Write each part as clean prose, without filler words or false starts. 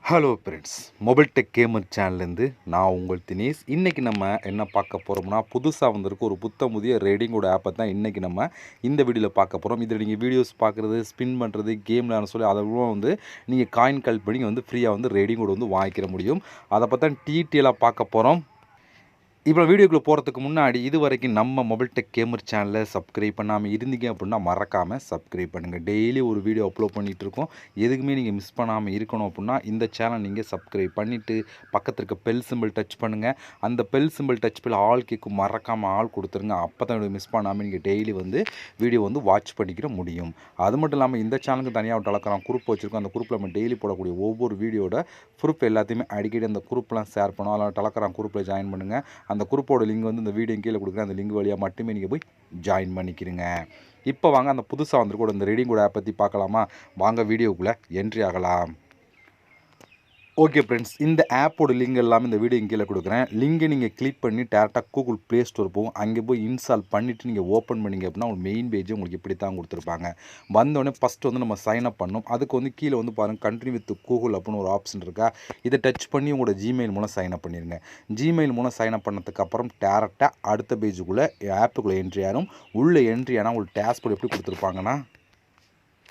Hello friends, mobile tech gamer சேனல்லேருந்து நான் உங்கள் தினேஷ். இன்றைக்கி நம்ம என்ன பார்க்க போகிறோம்னா, புதுசாக வந்திருக்கு ஒரு புதிய ரேடிங்கோட ஆப்பை தான் இன்றைக்கி நம்ம இந்த வீடியோவில் பார்க்க போகிறோம். இதில் நீங்கள் வீடியோஸ் பார்க்குறது, ஸ்பின் பண்ணுறது, கேம் விளையாட சொல்லி அதெல்லாம் நீங்கள் காயின் கல் பண்ணி ஃப்ரீயாக ரேடிங்கோட வாங்கிக்கிற முடியும். அதை பற்றி தான் டீட்டெயிலாக பார்க்க போகிறோம். இப்போ வீடியோக்குள்ளே போகிறதுக்கு முன்னாடி இது வரைக்கும் நம்ம மொபைல் டெக் கேமர் சேனலை சப்ஸ்கிரைப் பண்ணாமல் இருந்தீங்க அப்படின்னா மறக்காமல் சப்ஸ்கிரைப் பண்ணுங்கள். டெய்லி ஒரு வீடியோ அப்லோட் பண்ணிகிட்டு இருக்கோம். எதுக்குமே நீங்கள் மிஸ் பண்ணாமல் இருக்கணும் அப்படின்னா இந்த சேனல் நீங்கள் சப்ஸ்கிரைப் பண்ணிவிட்டு பக்கத்தில் இருக்க பெல் சிம்பிள் டச் பண்ணுங்கள். அந்த பெல் சிம்பிள் டச் பண்ணி ஆல் கேட்கும் மறக்காமல் ஆள் கொடுத்துருங்க. அப்போ தான் மிஸ் பண்ணாமல் நீங்கள் டெய்லி வீடியோ வாட்ச் பண்ணிக்கிற முடியும். அது மட்டும் இல்லாமல் இந்த சேனலுக்கு தனியாக ஒரு டெலகிராம் குரூப் வச்சுருக்கோம். அந்த குரூப்பில் நம்ம டெய்லி போடக்கூடிய ஒவ்வொரு வீடியோட ப்ரூஃப் எல்லாத்தையுமே அடிக்கடி அந்த குரூப்லாம் ஷேர் பண்ணுவோம். அதனால் டெலகிராம் குரூப்பில் ஜாயின் பண்ணுங்கள். அந்த குரூப்போட லிங்க் இந்த வீடியோ கீழே கொடுக்குறேன். அந்த லிங்க் வழியாக மட்டுமே நீங்கள் போய் ஜாயின் பண்ணிக்கிறீங்க. இப்போ வாங்க அந்த புதுசாக வந்திருக்கூட இந்த ரீடிங் கூட ஆப் பற்றி பார்க்கலாமா? வாங்க வீடியோக்குள்ளே என்ட்ரி ஆகலாம். ஓகே ஃப்ரெண்ட்ஸ், இந்த ஆப்போட லிங்க் எல்லாமே இந்த வீடியோ கீழே கொடுக்குறேன். லிங்கை நீங்கள் கிளிக் பண்ணி டேரெக்டாக கூகுள் ப்ளே ஸ்டோர் போகும். அங்கே போய் இன்ஸ்டால் பண்ணிவிட்டு நீங்கள் ஓப்பன் பண்ணிங்க அப்படின்னா ஒரு மெயின் பேஜ் உங்களுக்கு இப்படி தான் கொடுத்துருப்பாங்க. வந்தோடனே ஃபஸ்ட்டு நம்ம சைன் அப் பண்ணணும். அதுக்கு கீழே பாருங்கள் கண்ட்ரி வித் கூகுள் அப்படின்னு ஒரு ஆப்ஷன் இருக்கா. இதை டச் பண்ணி உங்களோட ஜிமெயில் மூலம் சைன் அப் பண்ணிடுங்க. ஜிமெயில் மூலம் சைன் அப் பண்ணதுக்கப்புறம் டேரெக்டாக அடுத்த பேஜுக்குள்ளே ஆப்புக்குள்ளே என்ட்ரி ஆகும். உள்ளே என்ட்ரி ஆனால் உங்களுக்கு டேஷ்போர்ட் எப்படி கொடுத்துருப்பாங்கன்னா,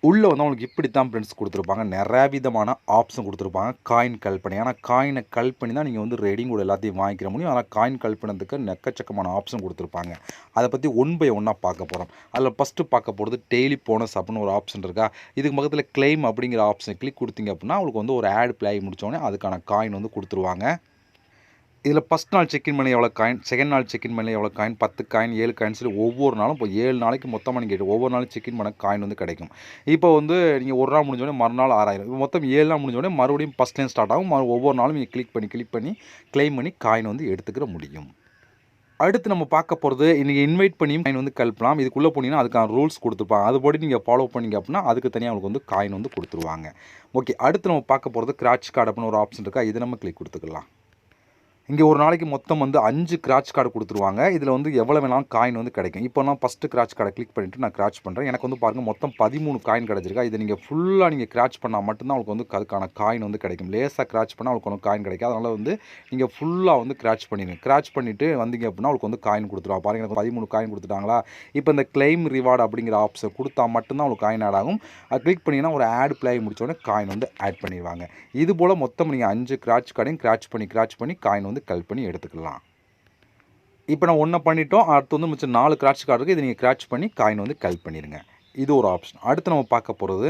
உள்ளே அவங்களுக்கு இப்படி தான் ஃப்ரெண்ட்ஸ் கொடுத்துருப்பாங்க. நிறைய விதமான ஆப்ஷன் கொடுத்துருப்பாங்க. காயின் கல் பண்ணி, ஆனால் காயினை கல் பண்ணி தான் நீங்கள் ரேடிங்கோட எல்லாத்தையும் வாங்கிக்கிற முடியும். ஆனால் காயின் கல் பண்ணதுக்கு எக்கச்சக்கமான ஆப்ஷன் கொடுத்துருப்பாங்க. அதை பற்றி ஒன் பை ஒன்னாக பார்க்க போகிறோம். அதில் ஃபஸ்ட்டு பார்க்க போகிறது டெய்லி போனஸ் அப்படின்னு ஒரு ஆப்ஷன் இருக்கா. இதுக்கு பக்கத்தில் கிளைம் அப்படிங்கிற ஆப்ஷனை கிளிக் கொடுத்தீங்க அப்படின்னா உங்களுக்கு ஒரு ஆட் ப்ளே முடித்தோடனே அதுக்கான காயின் கொடுத்துருவாங்க. இதில் ஃபஸ்ட் நாள் செக்இன் பண்ணி எவ்வளோ காயின், செகண்ட் நாள் செக்இன் பண்ணி எவ்வளோ காயின், 10 காயின் 7 காயின் சொல்லி ஒவ்வொரு நாளும் இப்போ 7 நாளைக்கு மொத்தமாக நீங்கள் ஒவ்வொரு நாளும் செக்இன் பண்ண காயின் கிடைக்கும். இப்போ நீங்கள் ஒரு நாள் முடிஞ்சோடனே மறுநாள் 6000, இப்போ மொத்தம் 7 நாள் முடிஞ்சோடனே மறுபடியும் ஃபஸ்ட்லேயும் ஸ்டார்ட் ஆகும். ஒவ்வொரு நாளும் நீங்கள் கிளிக் பண்ணி கிளைம் பண்ணி காயின் எடுத்துக்கிற முடியும். அடுத்து நம்ம பார்க்க போகிறது, நீங்கள் இன்வைட் பண்ணியும் காயின் கல்பலாம். இதுக்குள்ளே போனீங்கன்னா அதுக்கான ரூல்ஸ் கொடுத்துருப்பாங்க. அதுபடி நீங்கள் ஃபாலோ பண்ணிங்க அப்படின்னா அதுக்கு தனியாக உங்களுக்கு காயின் கொடுத்துருவாங்க. ஓகே, அடுத்து நம்ம பார்க்க போகிறது கிராச் கார்டு அப்படின்னு ஒரு ஆப்ஷன் இருக்கா. இதை நம்ம கிளிக் கொடுத்துக்கலாம். இங்கே ஒரு நாளைக்கு மொத்தம் 5 கிராச் கார்டு கொடுத்துருவாங்க. இதில் எவ்வளோ வேணாலும் காயின் கிடைக்கும். இப்போ நான் ஃபஸ்ட்டு கிராச் கார்டை கிளிக் பண்ணிவிட்டு நான் கிராச் பண்ணுறேன். எனக்கு பாருங்கள் மொத்தம் 13 காயின் கிடச்சிருக்கா. இதை நீங்கள் ஃபுல்லாக நீங்கள் கிராச் பண்ணால் மட்டும்தான் உங்களுக்கு அதுக்கான காயின் கிடைக்கும். லேசாக கிராச் பண்ணால் உங்களுக்கு காயின் கிடைக்கும். அதனால் நீங்கள் ஃபுல்லாக கிராச் பண்ணிடுங்க. கிராச் பண்ணிவிட்டு வந்தீங்க அப்படின்னா உங்களுக்கு காயின் கொடுத்துருவாங்க. பாருங்கள் எனக்கு 13 காயின் கொடுத்துட்டாங்களா. இப்போ இந்த கிளைம் ரிவார்டு அப்படிங்கிற ஆப்ஷன் கொடுத்தா மட்டும்தான் உங்களுக்கு காயின் ஆட் ஆகும். அது கிளிக் பண்ணிங்கன்னா ஒரு ஆட் ப்ளே முடிச்சோடனே காயின் ஆட் பண்ணிடுவாங்க. இது போல் மொத்தம் நீங்கள் 5 கிராச் கார்டையும் கிராச் பண்ணி காயின் கல் பண்ணி எடுத்துக்கலாம். இப்போ நான் ஒன்றை பண்ணிட்டோம். அடுத்து மிச்சம் 4 கிராச் கார்டு இருக்குது. இதை நீங்கள் கிராச் பண்ணி காயின் கல் பண்ணிடுங்க. இது ஒரு ஆப்ஷன். அடுத்து நம்ம பார்க்க போகிறது,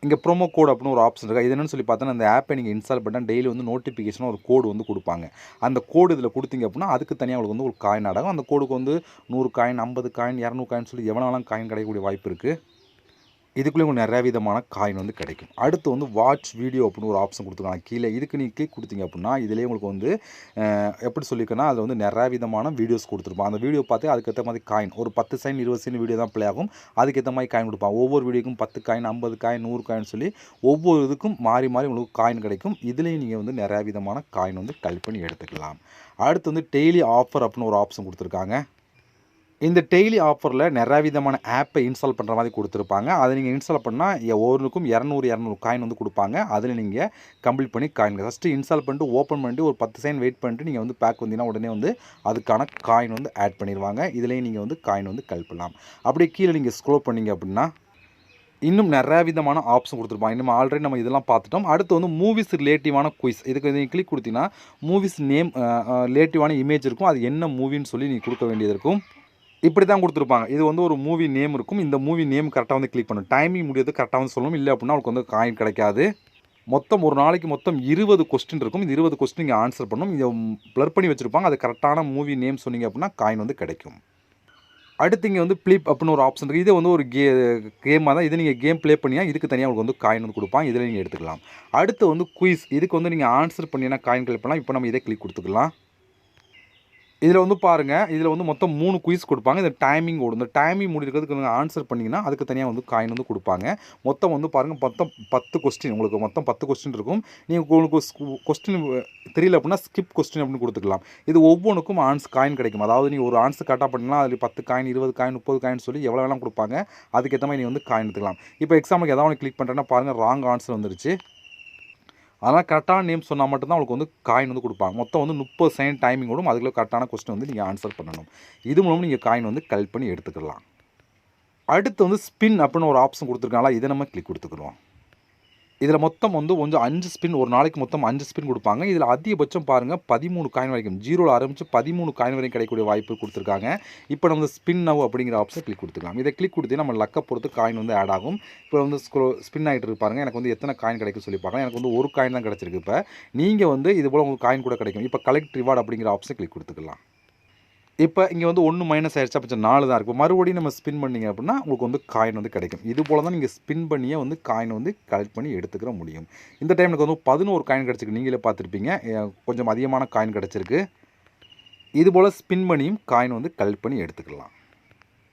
இங்கே ப்ரோமோ கோட் அப்படின்னு ஒரு ஆப்ஷன் இருக்கா. இது என்னென்னு சொல்லி பார்த்தோன்னா, அந்த ஆப்பை நீங்கள் இன்ஸ்டால் பண்ணால் டெய்லி நோட்டிஃபிகேஷன் ஒரு கோடு கொடுப்பாங்க. அந்த கோடு இதில் கொடுத்தீங்க அப்படின்னா அதுக்கு தனியாக உங்களுக்கு ஒரு காயின் ஆடாகும். அந்த கோடுக்கு 100 காயின், 50 காயின், 200 காயின் சொல்லி எவ்வளோலாம் காயின் கிடைக்கக்கூடிய வாய்ப்பு இருக்குது. இதுக்குள்ளே உங்களுக்கு நிறையா விதமான காயின் கிடைக்கும். அடுத்து வாட்ச் வீடியோ அப்படின்னு ஒரு ஆப்ஷன் கொடுத்துருக்காங்க கீழே. இதுக்கு நீங்கள் கிளிக் கொடுத்தீங்க அப்படின்னா இதிலே உங்களுக்கு எப்படி சொல்லியிருக்கேன்னா அதில் நிறையா விதமான வீடியோஸ் கொடுத்துருப்பாங்க. அந்த வீடியோ பார்த்து அதுக்கேற்ற மாதிரி காயின் ஒரு 10 செகண்ட் 20 செகண்ட் வீடியோ தான் ப்ளே ஆகும். அதுக்கேற்ற மாதிரி காயின் கொடுப்பாங்க. ஒவ்வொரு வீடியோக்கும் 10 காயின், 50 காயின், 100 காயின் சொல்லி ஒவ்வொரு இதுக்கும் மாறி உங்களுக்கு காயின் கிடைக்கும். இதுலேயும் நீங்கள் நிறையா விதமான காயின் கல் பண்ணி எடுத்துக்கலாம். அடுத்து டெய்லி ஆஃபர் அப்படின்னு ஒரு ஆப்ஷன் கொடுத்துருக்காங்க. இந்த டெய்லி ஆஃபரில் நிறையா விதமான ஆப்பை இன்ஸ்டால் பண்ணுற மாதிரி கொடுத்துருப்பாங்க. அதை நீங்கள் இன்ஸ்டால் பண்ணால் ஒவ்வொன்றுக்கும் 200 காயின் கொடுப்பாங்க. அதில் நீங்கள் கம்ப்ளீட் பண்ணி காயின் ஃபஸ்ட்டு இன்ஸ்டால் பண்ணிட்டு ஓப்பன் பண்ணிட்டு ஒரு 10 செகண்ட் வெயிட் பண்ணிட்டு நீங்கள் பேக் வந்தீங்கன்னா உடனே அதுக்கான காயின் ஆட் பண்ணிடுவாங்க. இதுலேயும் நீங்கள் காயின் கல் பண்ணலாம். அப்படியே கீழே நீங்கள் ஸ்க்ரோல் பண்ணிங்க அப்படின்னா இன்னும் நிறையா விதமான ஆப்ஷன் கொடுத்துருப்பாங்க. இன்னும் ஆல்ரெடி நம்ம இதெல்லாம் பார்த்துட்டோம். அடுத்து மூவிஸ் ரிலேட்டிவான குயிஸ். இதுக்கு நீங்கள் கிளிக் கொடுத்தீங்கன்னா மூவிஸ் நேம் ரிலேட்டிவான இமேஜ் இருக்கும். அது என்ன மூவின்னு சொல்லி நீங்கள் கொடுக்க வேண்டியது இருக்கும். இப்படி தான் கொடுத்துருப்பாங்க. இது ஒரு மூவி நேம் இருக்கும். இந்த மூவி நேம் கரெக்டாக கிளிக் பண்ணணும். டைமிங் முடியாது கரெக்டாக சொல்லணும். இல்லை அப்படின்னா உங்களுக்கு காயின் கிடைக்காது. மொத்தம் ஒரு நாளைக்கு மொத்தம் 20 கொஸ்டின் இருக்கும். இந்த 20 கொஸ்டின் நீங்கள் ஆன்சர் பண்ணணும். இதை ப்ளர் பண்ணி வச்சுருப்பாங்க. அது கரெக்டான மூவி நேம் சொன்னீங்க அப்படின்னா காயின் கிடைக்கும். அடுத்து இங்கே ப்ளீப் அப்படின்னு ஒரு ஆப்ஷன் இருக்குது. இது ஒரு கேமாக தான். இது நீங்கள் கேம் ப்ளே பண்ணியா இதுக்கு தனியாக உங்களுக்கு காயின் கொடுப்பாங்க. இதில் நீங்கள் எடுத்துக்கலாம். அடுத்து குயிஸ். இதுக்கு நீங்கள் ஆன்சர் பண்ணினா காயின் கிளிக் பண்ணலாம். இப்போ நம்ம இதை கிளிக் கொடுத்துக்கலாம். இதில் பாருங்கள், இதில் மொத்தம் 3 குயிஸ் கொடுப்பாங்க. இந்த டைமிங் ஓடும். இந்த டைமிங் முடிக்கிறதுக்கு நீங்கள் ஆன்சர் பண்ணிங்கன்னா அதுக்கு தனியாக காயின் கொடுப்பாங்க. மொத்தம் பாருங்கள் மொத்தம் 10 கொஸ்டின். உங்களுக்கு மொத்தம் 10 கொஸ்டின் இருக்கும். நீங்கள் உங்களுக்கு கொஸ்டின் தெரியல அப்படின்னா ஸ்கிப் கொஸ்டின் அப்படின்னு கொடுத்துக்கலாம். இது ஒவ்வொன்றுக்கும் காயின் கிடைக்கும். அதாவது நீங்கள் ஒரு ஆன்சர் கரெக்டாக பண்ணிங்கன்னா அதில் 10 காயின், 20 காயின், 30 காயின் சொல்லி எவ்வளோ வேணாலும் கொடுப்பாங்க. அதுக்கேற்ற மாதிரி நீங்கள் காயின் எடுத்துக்கலாம். இப்போ எக்ஸாம்பிளுக்கு எதாவது ஒன்று கிளிக் பண்ணுறேன்னா பாருங்கள் ராங் ஆன்சர் வந்துருச்சு. அதனால் கரெக்டான நேம் சொன்னால் மட்டும்தான் உங்களுக்கு வந்து காயின் வந்து கொடுப்பாங்க. மொத்தம் வந்து 30 செகண்ட் டைமிங் வரும். அதுக்குள்ள கரெக்டான கொஸ்டின் வந்து நீங்கள் ஆன்சர் பண்ணணும். இது மூலம் நீங்கள் காயின் வந்து கலெக்ட் பண்ணி எடுத்துக்கலாம். அடுத்து வந்து ஸ்பின் அப்படின்னு ஒரு ஆப்ஷன் கொடுத்துருக்காங்களா, இதை நம்ம கிளிக் கொடுத்துக்குறோம். இதில் மொத்தம் வந்து கொஞ்சம் 5 ஸ்பின், ஒரு நாளைக்கு மொத்தம் 5 ஸ்பின் கொடுப்பாங்க. இதில் அதிகபட்சம் பாருங்கள் 13 காயின் வரைக்கும், 0ல் ஆரம்பித்து 13 காயின் வரைக்கும் கிடைக்கக்கூடிய வாய்ப்பு கொடுத்துருக்காங்க. இப்போ நம்ம ஸ்பின் நவ் அப்படிங்கிற ஆப்ஷன் கிளிக் கொடுத்துக்கலாம். இதை கிளிக் கொடுத்தீங்கன்னா நம்ம லக்கை பொறுத்து காயின் வந்து ஆட் ஆகும். இப்போ வந்து ஸ்பின் ஆகிட்டு இருப்பாருங்க. எனக்கு வந்து எத்தனை காயின் கிடைக்கும் சொல்லி பார்க்கலாம். எனக்கு வந்து ஒரு காயின் தான் கிடச்சிருக்கு. இப்போ நீங்கள் வந்து இது போல் உங்களுக்கு காயின் கூட கிடைக்கும். இப்போ கலெக்ட் ரிவார்டு அப்படிங்கிற ஆப்ஷன் கிளிக் கொடுத்துக்கலாம். இப்போ இங்கே வந்து 1 மைனஸ் ஆயிடுச்சு, அப்போ 4 தான் இருக்கும். மறுபடியும் நம்ம ஸ்பின் பண்ணிங்க அப்படின்னா உங்களுக்கு வந்து காயின் வந்து கிடைக்கும். இது போல் தான் நீங்கள் ஸ்பின் பண்ணியே வந்து காயின் வந்து கலெக்ட் பண்ணி எடுத்துக்கிற முடியும். இந்த டைம் எனக்கு வந்து 11 காயின் கிடச்சிருக்கு. நீங்களே பார்த்துருப்பீங்க, கொஞ்சம் அதிகமான காயின் கிடச்சிருக்கு. இது போல் ஸ்பின் பண்ணியும் காயின் வந்து கலெக்ட் பண்ணி எடுத்துக்கலாம்.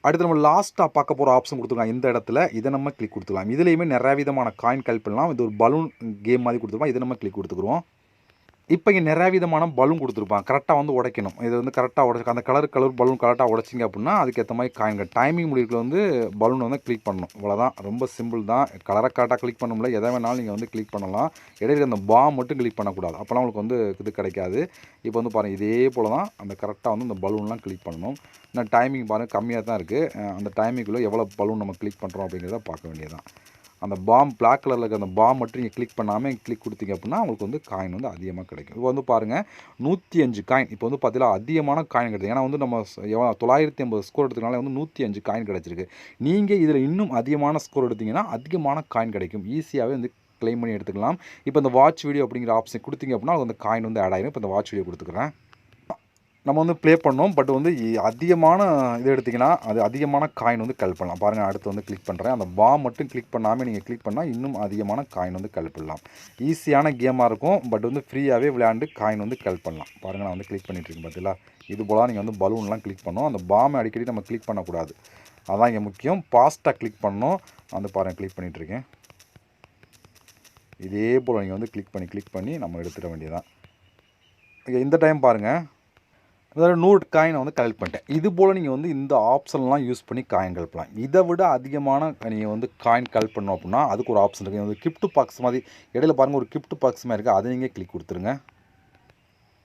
அடுத்து நம்ம லாஸ்ட்டாக பார்க்க போகிற ஆப்ஷன் கொடுத்துருக்காங்க. இந்த இடத்துல இதை நம்ம கிளிக் கொடுத்துக்கலாம். இதுலேயுமே நிறைய விதமான காயின் கலெக்ட் பண்ணலாம். இது ஒரு பலூன் கேம் மாதிரி கொடுத்துருப்போம். இதை நம்ம கிளிக் கொடுத்துக்குறோம். இப்போ இங்கே நிறைய விதமான பலூன் கொடுத்துருப்பான். கரெக்டாக வந்து உடைக்கணும். இது வந்து கரெக்டாக உடச்சி அந்த கலர் பலூன் கரெக்டாக உடைச்சிங்க அப்படின்னா அதுக்கேற்ற மாதிரி காயின்கள் டைமிங் முடிவுல வந்து பலூன் வந்து கிளிக் பண்ணணும். இவ்வளோதான், ரொம்ப சிம்பிள் தான். கலரை கரெக்டாக கிளிக் பண்ண எதை வேணாலும் நீங்கள் வந்து கிளிக் பண்ணலாம். இடையில அந்த பாம் மட்டும் கிளிக் பண்ணக்கூடாது, அப்போலாம் உங்களுக்கு வந்து இது கிடைக்காது. இப்போ வந்து பாருங்கள், இதே போல் தான் அந்த கரெக்டாக வந்து இந்த பலூன்லாம் கிளிக் பண்ணணும். இன்னும் டைமிங் பாருங்கள் கம்மியாக தான் இருக்குது. அந்த டைமிங்குள்ளே எவ்வளோ பலூன் நம்ம கிளிக் பண்ணுறோம் அப்படிங்கிறத பார்க்க வேண்டியதான். அந்த பாம் பிளாக் கலரில் இருக்க அந்த பாம் மட்டும் நீங்கள் கிளிக் பண்ணாமல் கிளிக் கொடுத்தீங்க அப்படின்னா உங்களுக்கு வந்து காயின் வந்து அதிகமாக கிடைக்கும். இப்போ வந்து பாருங்கள் 105 காயின். இப்போ வந்து பார்த்தீங்கன்னா அதிகமான காயின் கிடைக்கும். ஏன்னா வந்து நம்ம 950 ஸ்கோர் எடுத்துக்கனால வந்து 105 காயின் கிடச்சிருக்கு. நீங்கள் இதில் இன்னும் அதிகமான ஸ்கோர் எடுத்திங்கன்னா அதிகமான காயின் கிடைக்கும். ஈஸியாகவே வந்து கிளைம் பண்ணி எடுத்துக்கலாம். இப்போ இந்த வாட்ச் வீடியோ அப்படிங்கிற ஆப்ஷன் கொடுத்தீங்க அப்படின்னா அந்த காயின் வந்து ஆட் ஆகிடும். இப்போ இந்த வாட்ச் வீடியோ கொடுத்துக்கிறேன். நம்ம வந்து ப்ளே பண்ணோம், பட் வந்து அதிகமான இது எடுத்திங்கன்னா அது அதிகமான காயின் வந்து கலெக்ட் பண்ணலாம். பாருங்கள், அடுத்து வந்து கிளிக் பண்ணுறேன். அந்த பாம் மட்டும் கிளிக் பண்ணாமல் நீங்கள் கிளிக் பண்ணால் இன்னும் அதிகமான காயின் வந்து கலெக்ட் பண்ணலாம். ஈஸியான கேமாக இருக்கும், பட் வந்து ஃப்ரீயாகவே விளையாண்டு காயின் வந்து கலெக்ட் பண்ணலாம். பாருங்கள், நான் வந்து கிளிக் பண்ணிட்டுருக்கேன் பார்த்தீங்களா. இது போல் நீங்கள் வந்து பலூன்லாம் கிளிக் பண்ணோம். அந்த பாமை அடிக்கடி நம்ம கிளிக் பண்ணக்கூடாது, அதான் இங்கே முக்கியம். ஃபாஸ்ட்டாக கிளிக் பண்ணணும். வந்து பாருங்கள், கிளிக் பண்ணிகிட்ருக்கேன். இதே போல் நீங்கள் வந்து கிளிக் பண்ணி நம்ம எடுத்துட வேண்டியதான். இந்த டைம் பாருங்கள், அதாவது 100 காயினை வந்து கலெக்ட் பண்ணிட்டேன். இது போல் நீங்கள் வந்து இந்த ஆப்ஷன்லாம் யூஸ் பண்ணி காயின் கலெக்ட் பண்ணலாம். இதை விட அதிகமான நீங்கள் வந்து காயின் கலெக்ட் பண்ணோம் அப்படின்னா அதுக்கு ஒரு ஆப்ஷன் இருக்குது. வந்து கிஃப்ட் பாக்ஸ் மாதிரி இடையில பாருங்கள், ஒரு கிஃப்ட் பாக்ஸ் மாதிரி இருக்குது. அதை நீங்கள் கிளிக் கொடுத்துருங்க.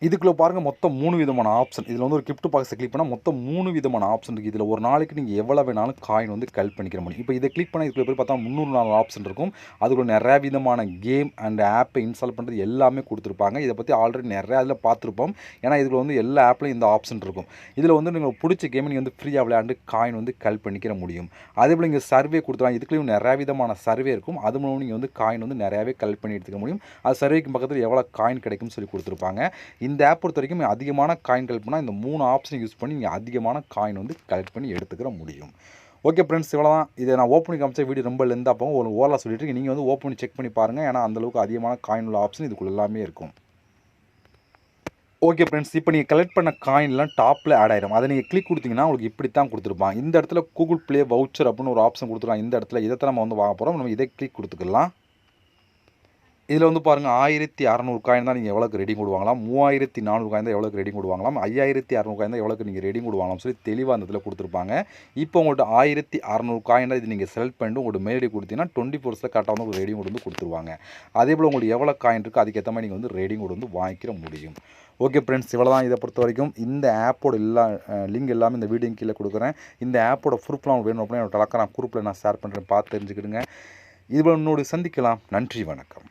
இதுக்குள்ளே பாருங்கள், மொத்தம் 3 விதமான ஆப்ஷன். இதில் வந்து ஒரு கிஃப்ட் பாக்ஸை கிளிக் பண்ணால் மொத்தம் 3 விதமான ஆப்ஷன் இருக்குது. இதில் ஒரு நாளைக்கு நீங்கள் எவ்வளோ வேணாலும் காயின் வந்து கலெக்ட் பண்ணிக்கிற முடியும். இப்போ இதை கிளிக் பண்ணால் இதுக்குள்ளே போய் பார்த்தா 304 ஆப்ஷன் இருக்கும். அதுக்குள்ள நிறையா விதமான கேம் அண்ட் ஆப்பை இன்ஸ்டால் பண்ணுறது எல்லாமே கொடுத்துருப்பாங்க. இதை பற்றி ஆல்ரெடி நிறையா இதில் பார்த்துருப்போம். ஏன்னா இதில் வந்து எல்லா ஆப்லையும் இந்த ஆப்ஷன் இருக்கும். இதில் வந்து நீங்கள் பிடிச்ச கேமை நீங்கள் வந்து ஃப்ரீயாக விளையாண்டு காயின் வந்து கலெக்ட் பண்ணிக்கிற முடியும். அதே போல் இங்கே சர்வே கொடுத்துருவாங்க. இதுக்குள்ளேயும் நிறையா விதமான சர்வே இருக்கும். அது மூலம் நீங்கள் வந்து காயின் வந்து நிறையாவே கலெக்ட் பண்ணி எடுத்துக்க முடியும். அது சர்வேக்கு பக்கத்தில் எவ்வளோ காயின் கிடைக்கும்னு சொல்லி கொடுத்துருப்பாங்க. இந்த ஆப் பொறுத்த வரைக்கும் அதிகமான காயின் கலெக்ட் பண்ணால் இந்த 3 ஆப்ஷன் யூஸ் பண்ணி நீங்கள் அதிகமான காயின் வந்து கலெக்ட் பண்ணி எடுத்துக்கிற முடியும். ஓகே ஃப்ரெண்ட்ஸ், இவ்வளோ தான். இதை நான் ஓப்பன் பண்ணி காமிச்ச வீடியோ ரொம்ப லெந்தாக போகும். ஒரு ஓவராக சொல்லிட்டு நீங்கள் வந்து ஓப்பன் பண்ணி செக் பண்ணி பாருங்கள். ஏன்னா அந்தளவுக்கு அதிகமான காயின் உள்ள ஆப்ஷன் இதுக்குள்ள எல்லாமே இருக்கும். ஓகே ஃப்ரெண்ட்ஸ், இப்போ நீங்கள் கலெக்ட் பண்ண காயின்லாம் டாப்பில் ஆட் ஆயிடும். அதை நீங்கள் கிளிக் கொடுத்தீங்கன்னா உங்களுக்கு இப்படி தான் கொடுத்துருப்பாங்க. இந்த இடத்துல கூகுள் ப்ளே வவுச்சர் அப்படின்னு ஒரு ஆப்ஷன் கொடுத்துருவாங்க. இந்த இடத்துல இதை நம்ம வந்து வாங்க போகிறோம். நம்ம இதை கிளிக் கொடுத்துக்கலாம். இதில் வந்து பாருங்கள், 1600 காயின் தான் நீங்கள் எவ்வளோக்கு ரெடி கொடுவாங்களாம், 3400 காயின் தான் எவ்வளோக்கு ரெடி கொடுவாங்களாம், 5600 காயின் தான் எவ்வளோக்கு நீங்கள் ரெடி கொடுவாங்களாம் சொல்லி தெளிவாக அந்த இதில் கொடுத்துருப்பாங்க. இப்போ உங்கள்கிட்ட 1600 காயின் தான் இது நீங்கள் செலக்ட் பண்ணிட்டு உங்களோட மெயில் ஐடி கொடுத்தீங்கன்னா 24 ஹவர்ஸில் கரெக்டாக வந்து ஒரு ரெடிங் வந்து கொடுத்துருவாங்க. அதே போல் உங்களுக்கு எவ்வளோ காயின் இருக்குது அதுக்கேற்ற மாதிரி நீங்கள் வந்து ரெடிங் வந்து வாங்கிக்கிற முடியும். ஓகே ஃப்ரெண்ட்ஸ், இவ்வளோ தான். இதை பொறுத்த வரைக்கும் இந்த ஆப்போட லிங்க் எல்லாமே இந்த வீடியோ கீழே கொடுக்குறேன். இந்த ஆப்போட ப்ரூஃப்லாம் வேணும் அப்படின்னா என்னோட டெலகிராம் குரூப்பில் நான் ஷேர் பண்ணுறேன், பார்த்து தெரிஞ்சுக்கிடுங்க. இதுபோல் இன்னொரு சந்திக்கலாம். நன்றி, வணக்கம்.